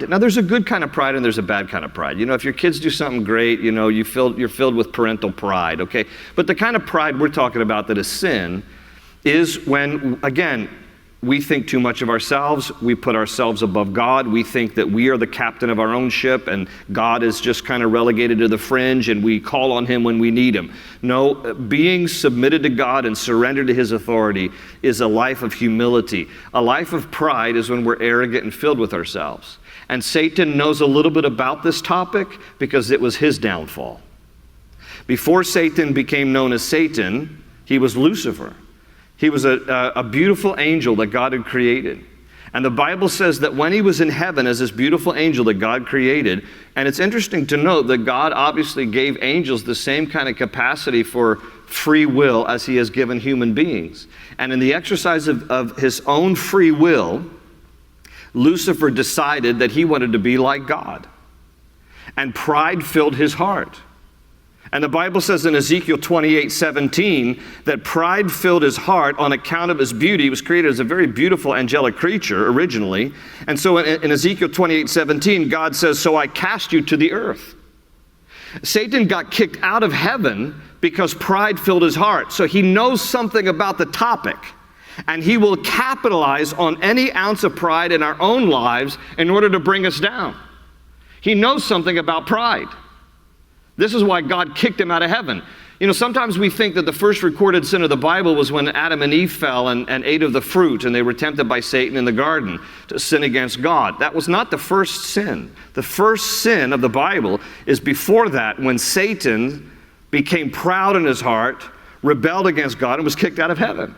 Now, there's a good kind of pride and there's a bad kind of pride. If your kids do something great, you're filled with parental pride, okay? But the kind of pride we're talking about that is sin is when, again, we think too much of ourselves. We put ourselves above God. We think that we are the captain of our own ship and God is just kind of relegated to the fringe and we call on him when we need him. No, being submitted to God and surrendered to his authority is a life of humility. A life of pride is when we're arrogant and filled with ourselves. And Satan knows a little bit about this topic because it was his downfall. Before Satan became known as Satan, he was Lucifer. He was a beautiful angel that God had created. And the Bible says that when he was in heaven as this beautiful angel that God created, and it's interesting to note that God obviously gave angels the same kind of capacity for free will as he has given human beings. And in the exercise of his own free will, Lucifer decided that he wanted to be like God. And pride filled his heart. And the Bible says in Ezekiel 28:17 that pride filled his heart on account of his beauty. He was created as a very beautiful angelic creature originally. And so in Ezekiel 28:17, God says, "So I cast you to the earth." Satan got kicked out of heaven because pride filled his heart. So he knows something about the topic. And he will capitalize on any ounce of pride in our own lives in order to bring us down. He knows something about pride. This is why God kicked him out of heaven. Sometimes we think that the first recorded sin of the Bible was when Adam and Eve fell and ate of the fruit and they were tempted by Satan in the garden to sin against God. That was not the first sin. The first sin of the Bible is before that, when Satan became proud in his heart, rebelled against God, and was kicked out of heaven.